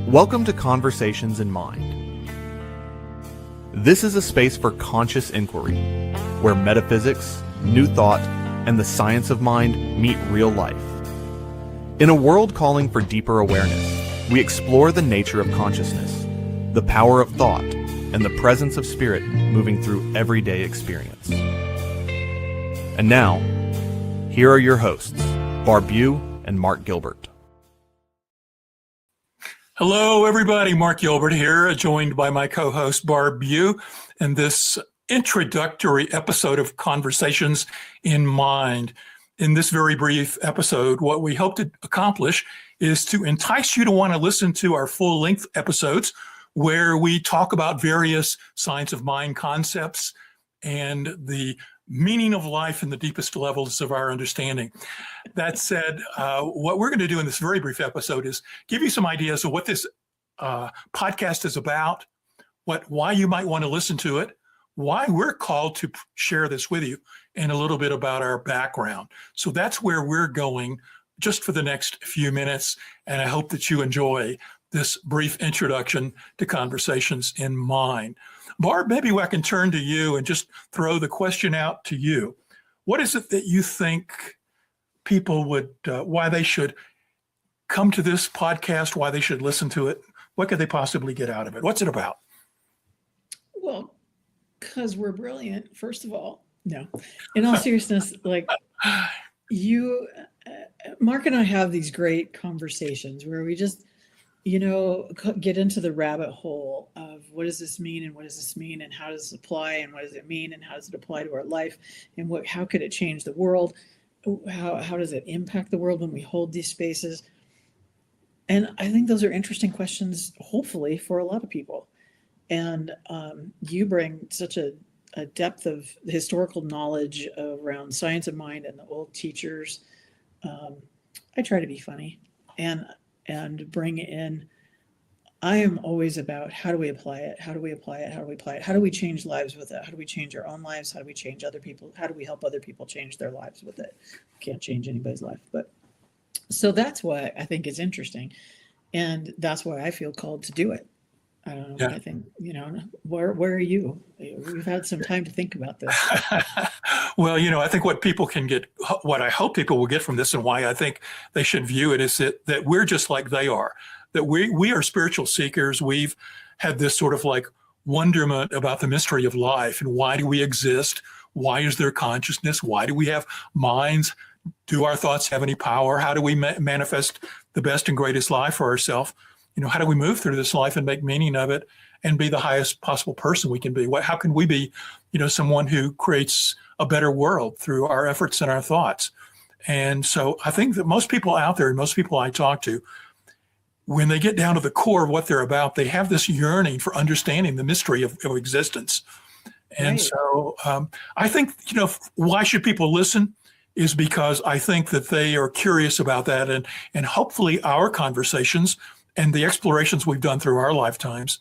Welcome to Conversations in Mind. This is a space for conscious inquiry, where metaphysics, new thought, and the science of mind meet real life. In a world calling for deeper awareness, we explore the nature of consciousness, the power of thought, and the presence of spirit moving through everyday experience. And now, here are your hosts, Barb Bue and Mark Gilbert. Hello, everybody. Mark Gilbert here, joined by my co-host, Barb Bue, in this introductory episode of Conversations in Mind. In this very brief episode, what we hope to accomplish is to entice you to want to listen to our full-length episodes where we talk about various science of mind concepts and the meaning of life in the deepest levels of our understanding. That said, what we're going to do in this very brief episode is give you some ideas of what this podcast is about, why you might want to listen to it, why we're called to share this with you, and a little bit about our background. So that's where we're going just for the next few minutes, and I hope that you enjoy this brief introduction to Conversations in Mind. Barb, maybe I can turn to you and just throw the question out to you. What is it that you think people would, why they should come to this podcast, why they should listen to it? What could they possibly get out of it? What's it about? Well, because we're brilliant, first of all. No, in all seriousness, like you, Mark and I have these great conversations where we just, get into the rabbit hole of what does this mean and what does this mean and how does it apply and what does it mean and how does it apply to our life and how could it change the world? How does it impact the world when we hold these spaces? And I think those are interesting questions, hopefully, for a lot of people. And you bring such a depth of historical knowledge around science of mind and the old teachers. I try to be funny and bring in, I am always about how do we apply it? How do we apply it? How do we apply it? How do we change lives with it? How do we change our own lives? How do we change other people? How do we help other people change their lives with it? Can't change anybody's life, but so that's why I think it's interesting. And that's why I feel called to do it. I don't know. Yeah. I think, where are you? We've had some time to think about this. Well, I think what I hope people will get from this and why I think they should view it is that we're just like they are, that we are spiritual seekers. We've had this sort of like wonderment about the mystery of life and why do we exist? Why is there consciousness? Why do we have minds? Do our thoughts have any power? How do we manifest the best and greatest life for ourselves? How do we move through this life and make meaning of it and be the highest possible person we can be? How can we be, someone who creates a better world through our efforts and our thoughts? And so I think that most people out there, and most people I talk to, when they get down to the core of what they're about, they have this yearning for understanding the mystery of existence. And right. So I think, why should people listen is because I think that they are curious about that. And hopefully our conversations and the explorations we've done through our lifetimes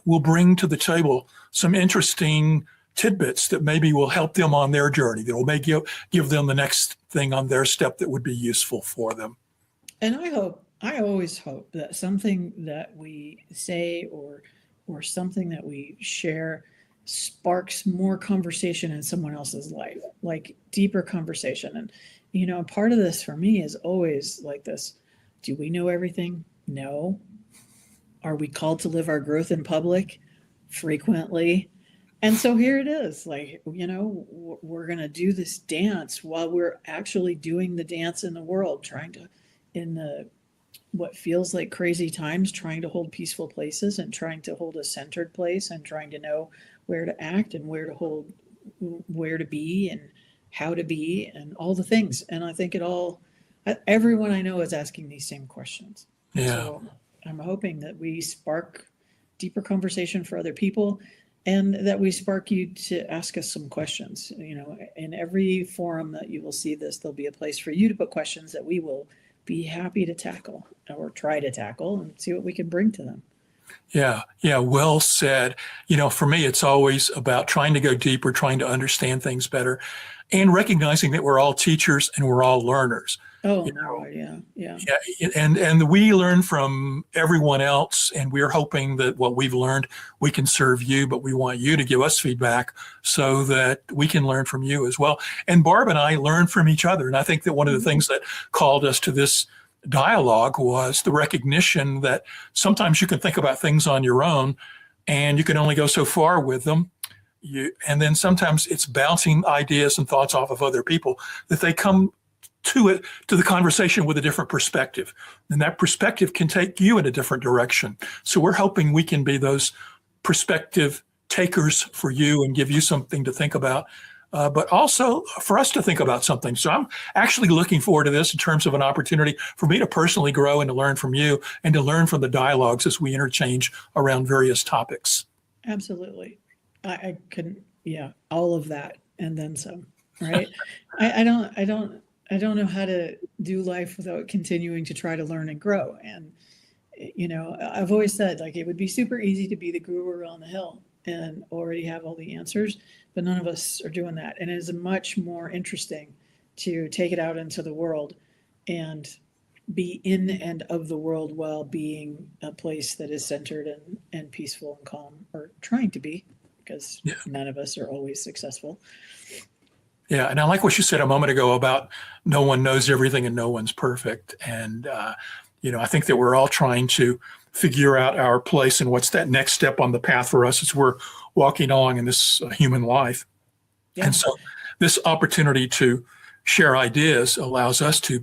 will bring to the table some interesting tidbits that maybe will help them on their journey, that will make give them the next thing on their step that would be useful for them. And I always hope that something that we say or something that we share sparks more conversation in someone else's life, like deeper conversation. And, part of this for me is always like this. Do we know everything? No. Are we called to live our growth in public? Frequently. And so here it is, like, we're going to do this dance while we're actually doing the dance in the world, trying to, in the what feels like crazy times, trying to hold peaceful places and trying to hold a centered place and trying to know where to act and where to be and how to be and all the things. And I think everyone I know is asking these same questions. Yeah. So I'm hoping that we spark deeper conversation for other people and that we spark you to ask us some questions. In every forum that you will see this, there'll be a place for you to put questions that we will be happy to tackle or try to tackle and see what we can bring to them. Yeah. Well said. For me, it's always about trying to go deeper, trying to understand things better, and recognizing that we're all teachers and we're all learners. Oh my God, yeah, yeah. Yeah, and we learn from everyone else, and we're hoping that what we've learned we can serve you, but we want you to give us feedback so that we can learn from you as well. And Barb and I learn from each other, and I think that one of the things that called us to this dialogue was the recognition that sometimes you can think about things on your own, and you can only go so far with them. And then sometimes it's bouncing ideas and thoughts off of other people that they come to the conversation with a different perspective, and that perspective can take you in a different direction. So we're hoping we can be those perspective takers for you and give you something to think about, but also for us to think about something. So I'm actually looking forward to this in terms of an opportunity for me to personally grow and to learn from you and to learn from the dialogues as we interchange around various topics. Absolutely. I couldn't, yeah, all of that and then some, right? I don't know how to do life without continuing to try to learn and grow. And, I've always said, like, it would be super easy to be the guru on the hill and already have all the answers, but none of us are doing that. And it is much more interesting to take it out into the world and be in and of the world while being a place that is centered and peaceful and calm, or trying to be, because none of us are always successful. Yeah, and I like what you said a moment ago about no one knows everything and no one's perfect. And, I think that we're all trying to figure out our place and what's that next step on the path for us as we're walking along in this human life. Yeah. And so this opportunity to share ideas allows us to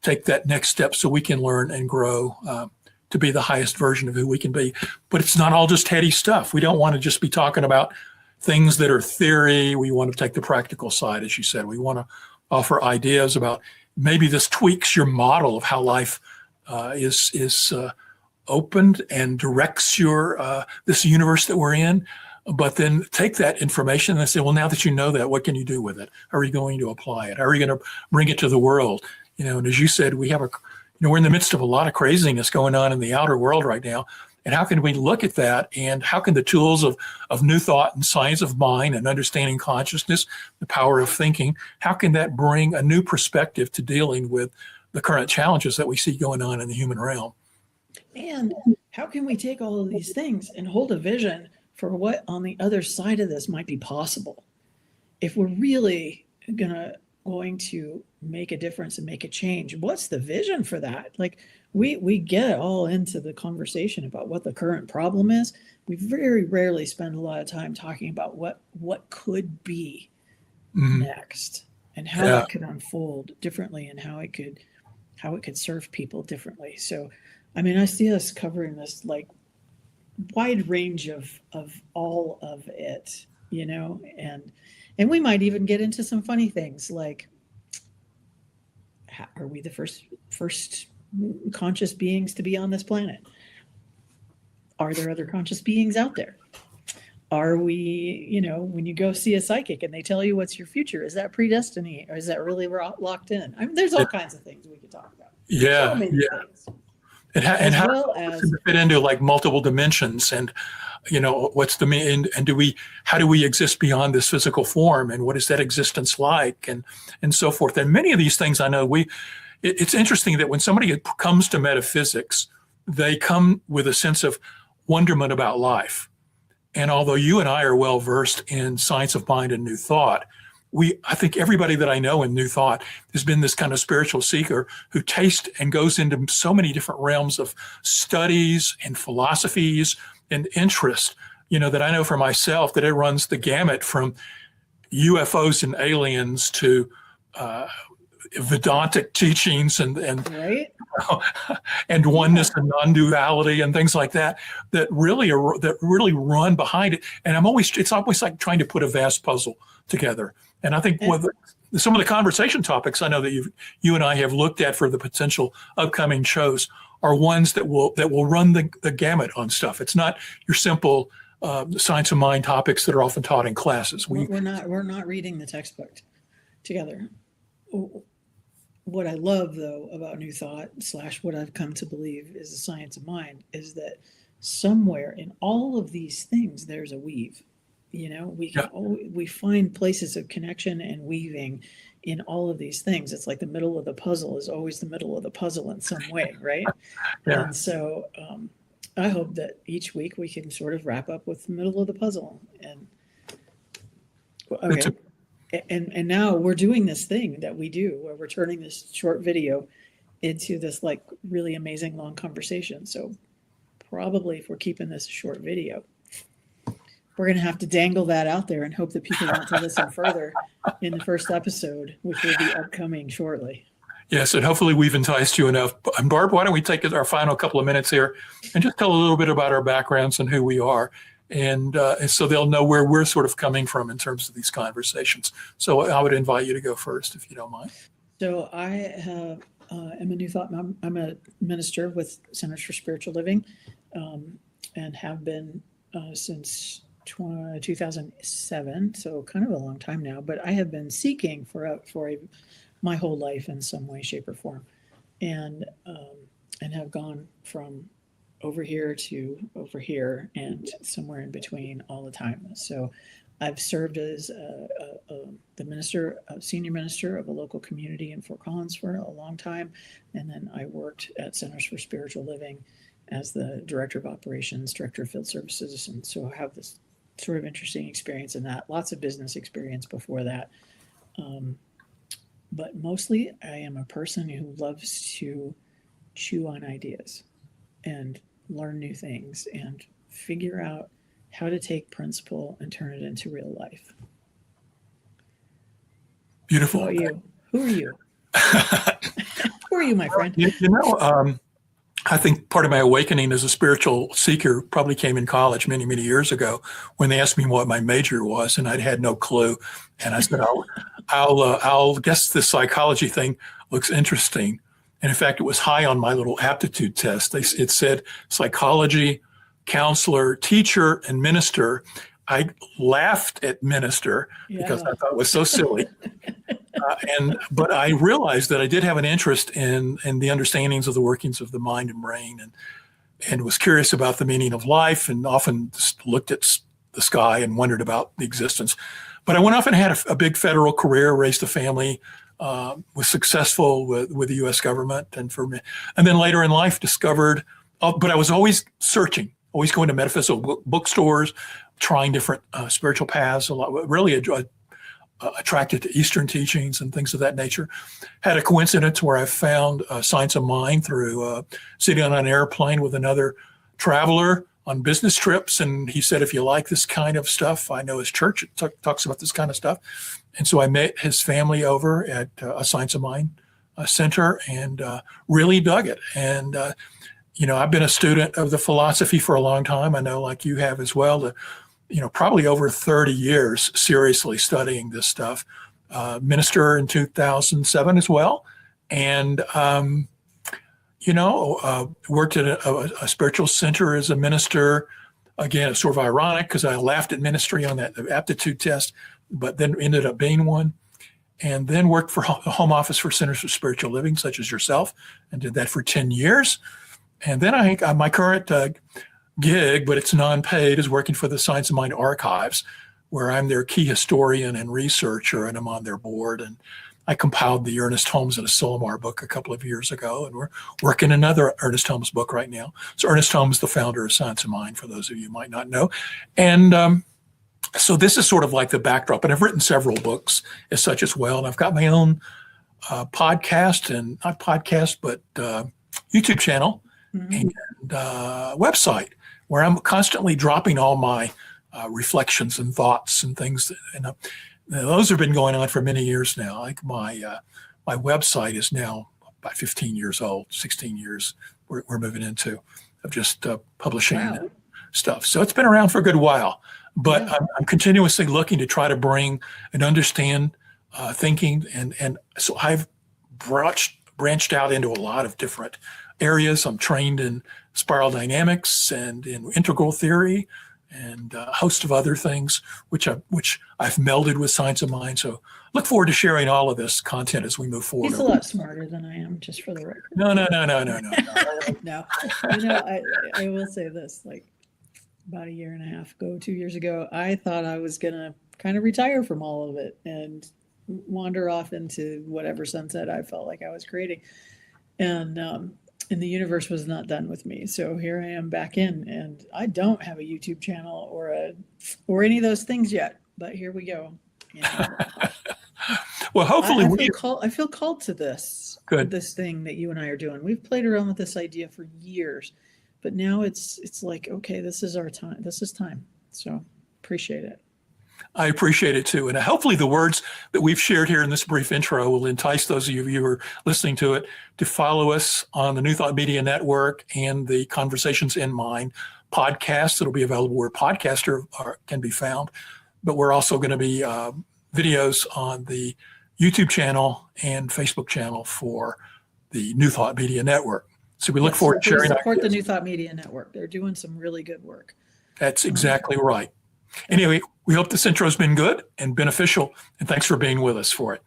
take that next step so we can learn and grow to be the highest version of who we can be. But it's not all just heady stuff. We don't want to just be talking about things that are theory. We want to take the practical side, as you said. We want to offer ideas about maybe this tweaks your model of how life is opened and directs your this universe that we're in. But then take that information and say, well, now that you know that, what can you do with it? How are you going to apply it? How are you going to bring it to the world? And as you said, we're in the midst of a lot of craziness going on in the outer world right now. And how can we look at that? And how can the tools of new thought and science of mind and understanding consciousness, the power of thinking, how can that bring a new perspective to dealing with the current challenges that we see going on in the human realm? And how can we take all of these things and hold a vision for what on the other side of this might be possible? If we're really going to make a difference and make a change, what's the vision for that? Like, we get all into the conversation about what the current problem is. We very rarely spend a lot of time talking about what could be next and how that could unfold differently and how it could serve people differently. So, I mean, I see us covering this like wide range of all of it, and we might even get into some funny things like, are we the first conscious beings to be on this planet? Are there other conscious beings out there? Are we, when you go see a psychic and they tell you what's your future, is that predestiny or is that really locked in? I mean, there's all kinds of things we could talk about. Yeah, so many things. And how does it fit into like multiple dimensions, and what's the mean, and how do we exist beyond this physical form, and what is that existence like, and so forth. And many of these things, I know it's interesting that when somebody comes to metaphysics, they come with a sense of wonderment about life. And although you and I are well versed in science of mind and new thought, I think everybody that I know in New Thought has been this kind of spiritual seeker who tastes and goes into so many different realms of studies and philosophies and interest, that I know for myself that it runs the gamut from UFOs and aliens to Vedantic teachings and right? And oneness and non-duality and things like that really run behind it. And it's always like trying to put a vast puzzle together. And I think some of the conversation topics I know that you and I have looked at for the potential upcoming shows are ones that will run the gamut on stuff. It's not your simple science of mind topics that are often taught in classes. We're not reading the textbook together. What I love, though, about New Thought / what I've come to believe is the science of mind is that somewhere in all of these things, there's a weave. We find places of connection and weaving in all of these things. It's like the middle of the puzzle is always the middle of the puzzle in some way, right? Yeah. And so I hope that each week we can sort of wrap up with the middle of the puzzle. And okay. And now we're doing this thing that we do where we're turning this short video into this like really amazing long conversation. So probably if we're keeping this a short video, we're going to have to dangle that out there and hope that people want to listen further in the first episode, which will be upcoming shortly. Yes, and hopefully we've enticed you enough. And Barb, why don't we take our final couple of minutes here and just tell a little bit about our backgrounds and who we are, and so they'll know where we're sort of coming from in terms of these conversations. So I would invite you to go first, if you don't mind. So I am a New Thought. I'm a minister with Centers for Spiritual Living, and have been since 2007. So kind of a long time now. But I have been seeking for my whole life in some way, shape, or form, and have gone from over here to over here and somewhere in between all the time. So I've served as the senior minister of a local community in Fort Collins for a long time. And then I worked at Centers for Spiritual Living as the director of operations, director of field services. And so I have this sort of interesting experience in that, lots of business experience before that. But mostly I am a person who loves to chew on ideas and learn new things and figure out how to take principle and turn it into real life. Beautiful. Who are you? Who are you? Who are you, my friend? I think part of my awakening as a spiritual seeker probably came in college many, many years ago when they asked me what my major was, and I'd had no clue. And I said, I'll guess this psychology thing looks interesting. And in fact, it was high on my little aptitude test. It said psychology, counselor, teacher, and minister. I laughed at minister because I thought it was so silly. But I realized that I did have an interest in the understandings of the workings of the mind and brain, and was curious about the meaning of life, and often just looked at the sky and wondered about the existence. But I went off and had a big federal career, raised a family, was successful with the U.S. government, and then later in life discovered. But I was always searching, always going to metaphysical bookstores, trying different spiritual paths. A lot, really attracted to Eastern teachings and things of that nature. Had a coincidence where I found Science of Mind through sitting on an airplane with another traveler on business trips. And he said, if you like this kind of stuff, I know his church talks about this kind of stuff. And so I met his family over at a Science of Mind center and really dug it. And, I've been a student of the philosophy for a long time. I know, like you have as well, probably over 30 years seriously studying this stuff. Minister in 2007 as well. And, worked at a spiritual center as a minister. Again, it's sort of ironic because I laughed at ministry on that aptitude test, but then ended up being one. And then worked for the home office for Centers for Spiritual Living, such as yourself, and did that for 10 years. And then my current gig, but it's non-paid, is working for the Science of Mind Archives, where I'm their key historian and researcher, and I'm on their board. And I compiled the Ernest Holmes and Asilomar book a couple of years ago, and we're working another Ernest Holmes book right now. So Ernest Holmes, the founder of Science of Mind, for those of you who might not know. And so this is sort of like the backdrop. And I've written several books as such as well. And I've got my own podcast, and not podcast, but YouTube channel and website, where I'm constantly dropping all my reflections and thoughts and things. And those have been going on for many years now. Like my website is now about 15 years old, 16 years we're moving into of just publishing stuff. So it's been around for a good while, but I'm continuously looking to try to bring and understand thinking. And so I've branched out into a lot of different areas. I'm trained in spiral dynamics and in integral theory and a host of other things, which I've melded with Science of Mind. So look forward to sharing all of this content as we move forward. He's a lot smarter than I am, just for the record. No. No, I will say this, like about a year and a half ago, 2 years ago, I thought I was going to kind of retire from all of it. And wander off into whatever sunset I felt like I was creating. And the universe was not done with me. So here I am back in, and I don't have a YouTube channel or any of those things yet, but here we go. And, well, hopefully I feel called to this. Good. This thing that you and I are doing. We've played around with this idea for years, but now it's like, okay, this is our time. This is time. So appreciate it. I appreciate it too. And hopefully the words that we've shared here in this brief intro will entice those of you who are listening to it to follow us on the New Thought Media Network and the Conversations in Mind podcast. It'll be available where podcasts can be found. But we're also going to be videos on the YouTube channel and Facebook channel for the New Thought Media Network. So we look forward to sharing. Support the New Thought Media Network. They're doing some really good work. That's exactly right. Anyway, we hope this intro has been good and beneficial, and thanks for being with us for it.